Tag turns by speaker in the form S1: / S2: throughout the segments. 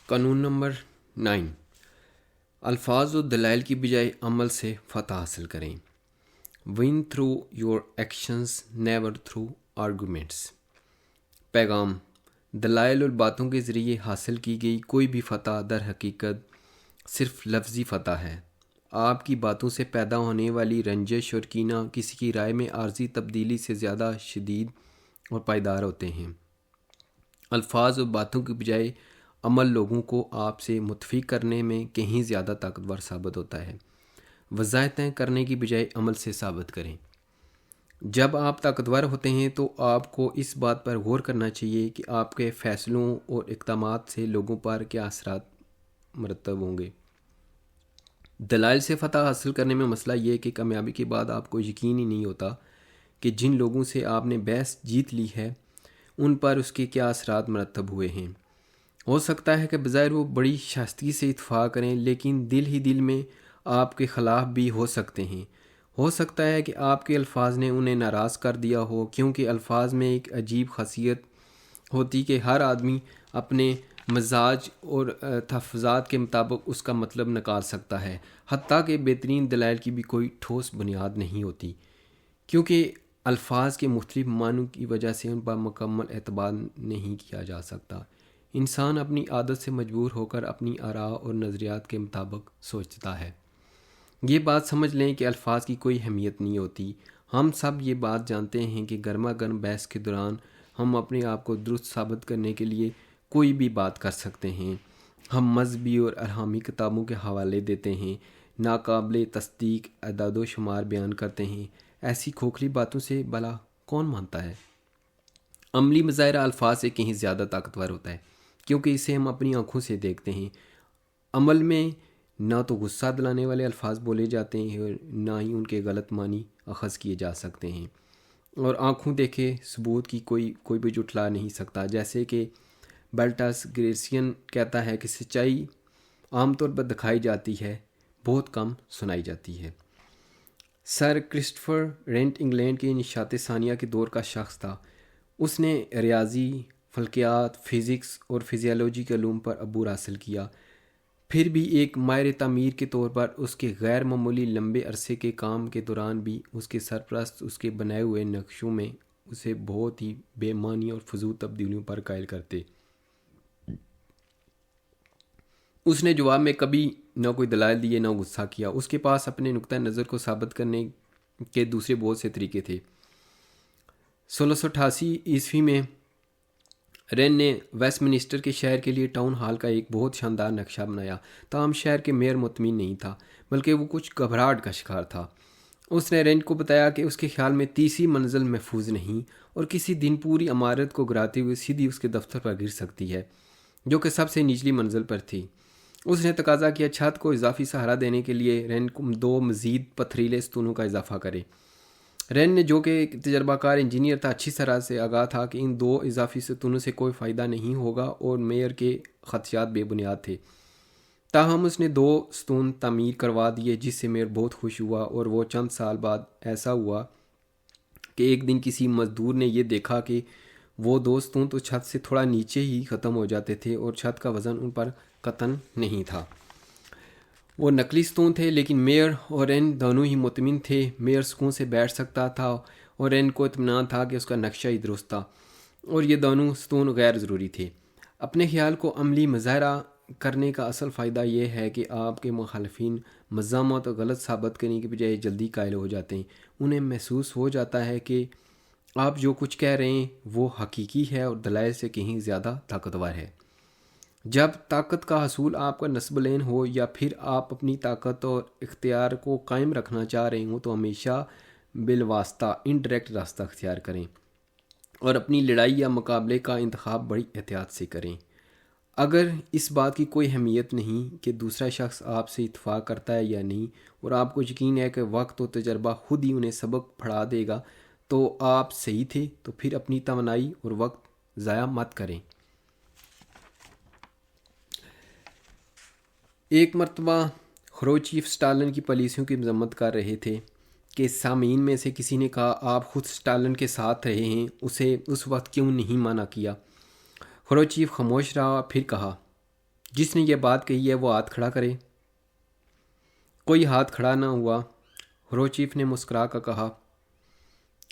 S1: قانون نمبر 9، الفاظ و دلائل کی بجائے عمل سے فتح حاصل کریں۔ One through your actions never through arguments. پیغام: دلائل اور باتوں کے ذریعے حاصل کی گئی کوئی بھی فتح در حقیقت صرف لفظی فتح ہے۔ آپ کی باتوں سے پیدا ہونے والی رنجش اور کینہ کسی کی رائے میں عارضی تبدیلی سے زیادہ شدید اور پائیدار ہوتے ہیں۔ الفاظ اور باتوں کی بجائے عمل لوگوں کو آپ سے متفق کرنے میں کہیں زیادہ طاقتور ثابت ہوتا ہے۔ وضاحتیں کرنے کی بجائے عمل سے ثابت کریں۔ جب آپ طاقتور ہوتے ہیں تو آپ کو اس بات پر غور کرنا چاہیے کہ آپ کے فیصلوں اور اقدامات سے لوگوں پر کیا اثرات مرتب ہوں گے۔ دلائل سے فتح حاصل کرنے میں مسئلہ یہ ہے کہ کامیابی کے بعد آپ کو یقین ہی نہیں ہوتا کہ جن لوگوں سے آپ نے بحث جیت لی ہے ان پر اس کے کیا اثرات مرتب ہوئے ہیں۔ ہو سکتا ہے کہ بظاہر وہ بڑی شائستگی سے اتفاق کریں، لیکن دل ہی دل میں آپ کے خلاف بھی ہو سکتے ہیں۔ ہو سکتا ہے کہ آپ کے الفاظ نے انہیں ناراض کر دیا ہو، کیونکہ الفاظ میں ایک عجیب خاصیت ہوتی کہ ہر آدمی اپنے مزاج اور تحفظات کے مطابق اس کا مطلب نکال سکتا ہے، حتیٰ کہ بہترین دلائل کی بھی کوئی ٹھوس بنیاد نہیں ہوتی، کیونکہ الفاظ کے مختلف معنوں کی وجہ سے ان پر مکمل اعتبار نہیں کیا جا سکتا۔ انسان اپنی عادت سے مجبور ہو کر اپنی آراء اور نظریات کے مطابق سوچتا ہے۔ یہ بات سمجھ لیں کہ الفاظ کی کوئی اہمیت نہیں ہوتی۔ ہم سب یہ بات جانتے ہیں کہ گرما گرم بحث کے دوران ہم اپنے آپ کو درست ثابت کرنے کے لیے کوئی بھی بات کر سکتے ہیں۔ ہم مذہبی اور الہامی کتابوں کے حوالے دیتے ہیں، ناقابل تصدیق اعداد و شمار بیان کرتے ہیں۔ ایسی کھوکھلی باتوں سے بھلا کون مانتا ہے؟ عملی مظاہرہ الفاظ سے کہیں زیادہ طاقتور ہوتا ہے، کیونکہ اسے ہم اپنی آنکھوں سے دیکھتے ہیں۔ عمل میں نہ تو غصہ دلانے والے الفاظ بولے جاتے ہیں اور نہ ہی ان کے غلط معنی اخذ کیے جا سکتے ہیں، اور آنکھوں دیکھے ثبوت کی کوئی بھی جھٹلا نہیں سکتا۔ جیسے کہ بیلٹس گریسین کہتا ہے کہ سچائی عام طور پر دکھائی جاتی ہے، بہت کم سنائی جاتی ہے۔ سر کرسٹوفر رینٹ انگلینڈ کے نشاط ثانیہ کے دور کا شخص تھا۔ اس نے ریاضی، فلکیات، فزکس اور فزیالوجی کے علوم پر عبور حاصل کیا۔ پھر بھی ایک ماہر تعمیر کے طور پر اس کے غیر معمولی لمبے عرصے کے کام کے دوران بھی اس کے سرپرست اس کے بنائے ہوئے نقشوں میں اسے بہت ہی بے معنی اور فضول تبدیلیوں پر قائل کرتے۔ اس نے جواب میں کبھی نہ کوئی دلائل دیے نہ غصہ کیا۔ اس کے پاس اپنے نقطہ نظر کو ثابت کرنے کے دوسرے بہت سے طریقے تھے۔ 1688 میں رین نے ویسٹ منسٹر کے شہر کے لیے ٹاؤن ہال کا ایک بہت شاندار نقشہ بنایا، تاہم شہر کے میئر مطمئن نہیں تھا، بلکہ وہ کچھ گھبراہٹ کا شکار تھا۔ اس نے رین کو بتایا کہ اس کے خیال میں 30ویں منزل محفوظ نہیں اور کسی دن پوری عمارت کو گراتے ہوئے سیدھی اس کے دفتر پر گر سکتی ہے، جو کہ سب سے نچلی منزل پر تھی۔ اس نے تقاضا کیا چھت کو اضافی سہارا دینے کے لیے رین کو 2 مزید پتھریلے ستونوں کا اضافہ کرے۔ رین نے، جو کہ ایک تجربہ کار انجینئر تھا، اچھی طرح سے آگاہ تھا کہ ان 2 اضافی ستونوں سے کوئی فائدہ نہیں ہوگا اور میئر کے خدشات بے بنیاد تھے۔ تاہم اس نے 2 ستون تعمیر کروا دیے، جس سے میئر بہت خوش ہوا، اور وہ چند سال بعد ایسا ہوا کہ ایک دن کسی مزدور نے یہ دیکھا کہ وہ 2 ستون تو چھت سے تھوڑا نیچے ہی ختم ہو جاتے تھے اور چھت کا وزن ان پر قطعاً نہیں تھا۔ وہ نقلی ستون تھے، لیکن میئر اور رین دونوں ہی مطمئن تھے۔ میئر سکون سے بیٹھ سکتا تھا اور رین کو اطمینان تھا کہ اس کا نقشہ ہی درست تھا اور یہ دونوں ستون غیر ضروری تھے۔ اپنے خیال کو عملی مظاہرہ کرنے کا اصل فائدہ یہ ہے کہ آپ کے مخالفین مزاحمت اور غلط ثابت کرنے کی بجائے جلدی قائل ہو جاتے ہیں۔ انہیں محسوس ہو جاتا ہے کہ آپ جو کچھ کہہ رہے ہیں وہ حقیقی ہے اور دلائل سے کہیں زیادہ طاقتور ہے۔ جب طاقت کا حصول آپ کا نصب العین ہو یا پھر آپ اپنی طاقت اور اختیار کو قائم رکھنا چاہ رہے ہوں تو ہمیشہ بالواسطہ انڈائریکٹ راستہ اختیار کریں اور اپنی لڑائی یا مقابلے کا انتخاب بڑی احتیاط سے کریں۔ اگر اس بات کی کوئی اہمیت نہیں کہ دوسرا شخص آپ سے اتفاق کرتا ہے یا نہیں، اور آپ کو یقین ہے کہ وقت و تجربہ خود ہی انہیں سبق پڑھا دے گا تو آپ صحیح تھے، تو پھر اپنی توانائی اور وقت ضائع مت کریں۔ ایک مرتبہ خروچیف اسٹالن کی پالیسیوں کی مذمت کر رہے تھے کہ سامعین میں سے کسی نے کہا، آپ خود اسٹالن کے ساتھ رہے ہیں، اسے اس وقت کیوں نہیں منع کیا؟ خروچیف خاموش رہا، پھر کہا، جس نے یہ بات کہی ہے وہ ہاتھ کھڑا کرے۔ کوئی ہاتھ کھڑا نہ ہوا۔ خروشچیف نے مسکرا کر کہا،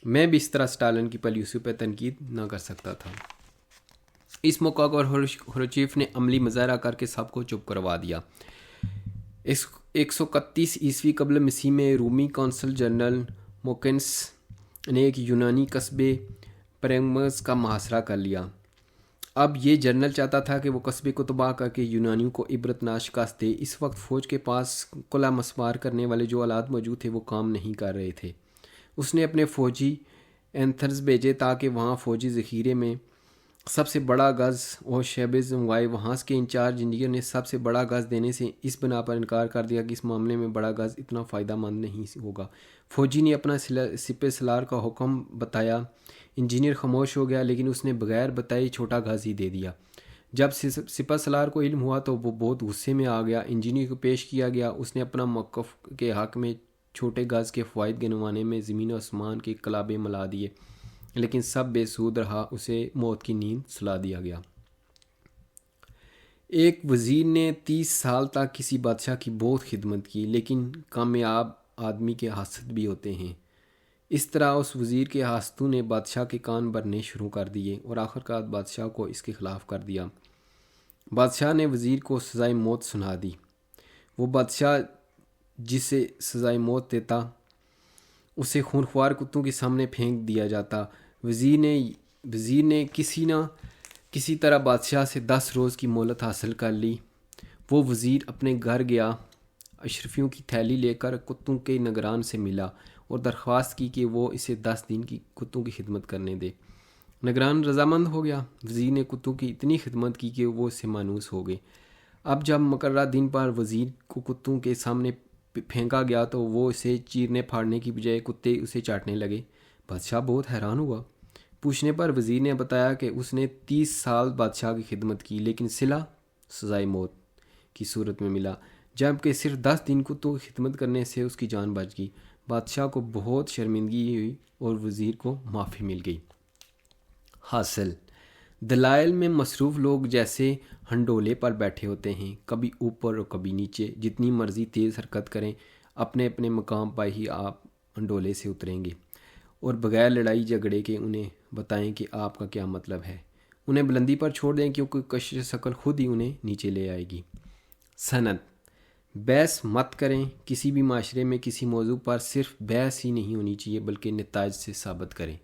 S1: میں بھی اس طرح اسٹالن کی پالیسیوں پہ تنقید نہ کر سکتا تھا۔ اس موقع پر خروشچیف نے عملی مظاہرہ کر کے سب کو چپ کروا دیا۔ 131 عیسوی قبل مسیح میں رومی کونسل جنرل موکنس نے ایک یونانی قصبے پرگمس کا محاصرہ کر لیا۔ اب یہ جنرل چاہتا تھا کہ وہ قصبے کو تباہ کر کے یونانیوں کو عبرتناک شکست دے۔ اس وقت فوج کے پاس قلعہ مسمار کرنے والے جو آلات موجود تھے وہ کام نہیں کر رہے تھے۔ اس نے اپنے فوجی اینتھرز بھیجے تاکہ وہاں فوجی ذخیرے میں سب سے بڑا گز اور شیبز منگوائے۔ وہاں کے انچارج انجینئر نے سب سے بڑا گز دینے سے اس بنا پر انکار کر دیا کہ اس معاملے میں بڑا گز اتنا فائدہ مند نہیں ہوگا۔ فوجی نے اپنا سپہ سالار کا حکم بتایا۔ انجینئر خاموش ہو گیا، لیکن اس نے بغیر بتائے چھوٹا گز ہی دے دیا۔ جب سپہ سالار کو علم ہوا تو وہ بہت غصے میں آ گیا۔ انجینئر کو پیش کیا گیا۔ اس نے اپنا موقف کے حق میں چھوٹے گز کے فوائد گنوانے میں زمین و آسمان کے کلابے ملا دیے، لیکن سب بے سود رہا۔ اسے موت کی نیند سلا دیا گیا۔ ایک وزیر نے 30 سال تک کسی بادشاہ کی بہت خدمت کی، لیکن کامیاب آدمی کے حاسد بھی ہوتے ہیں۔ اس طرح اس وزیر کے حاسدوں نے بادشاہ کے کان بھرنے شروع کر دیے اور آخرکار بادشاہ کو اس کے خلاف کر دیا۔ بادشاہ نے وزیر کو سزائے موت سنا دی۔ وہ بادشاہ جسے سزائے موت دیتا اسے خونخوار کتوں کے سامنے پھینک دیا جاتا۔ وزیر نے کسی نہ کسی طرح بادشاہ سے 10 روز کی مہلت حاصل کر لی۔ وہ وزیر اپنے گھر گیا، اشرفیوں کی تھیلی لے کر کتوں کے نگران سے ملا اور درخواست کی کہ وہ اسے 10 دن کی کتوں کی خدمت کرنے دے۔ نگران رضامند ہو گیا۔ وزیر نے کتوں کی اتنی خدمت کی کہ وہ اس سے مانوس ہو گئے۔ اب جب مقررہ دن پر وزیر کو کتوں کے سامنے پھینکا گیا تو وہ اسے چیرنے پھاڑنے کی بجائے کتے اسے چاٹنے لگے۔ بادشاہ بہت حیران ہوا۔ پوچھنے پر وزیر نے بتایا کہ اس نے 30 سال بادشاہ کی خدمت کی، لیکن صلہ سزائے موت کی صورت میں ملا، جبکہ صرف 10 دن کتوں کی خدمت کرنے سے اس کی جان بچ گئی۔ بادشاہ کو بہت شرمندگی ہوئی اور وزیر کو معافی مل گئی۔ حاصل دلائل میں مصروف لوگ جیسے ہنڈولے پر بیٹھے ہوتے ہیں، کبھی اوپر اور کبھی نیچے، جتنی مرضی تیز حرکت کریں اپنے اپنے مقام پر ہی آپ ہنڈولے سے اتریں گے، اور بغیر لڑائی جھگڑے کے انہیں بتائیں کہ آپ کا کیا مطلب ہے۔ انہیں بلندی پر چھوڑ دیں کیونکہ کشش ثقل خود ہی انہیں نیچے لے آئے گی۔ سند بحث مت کریں۔ کسی بھی معاشرے میں کسی موضوع پر صرف بحث ہی نہیں ہونی چاہیے بلکہ نتائج سے ثابت کریں۔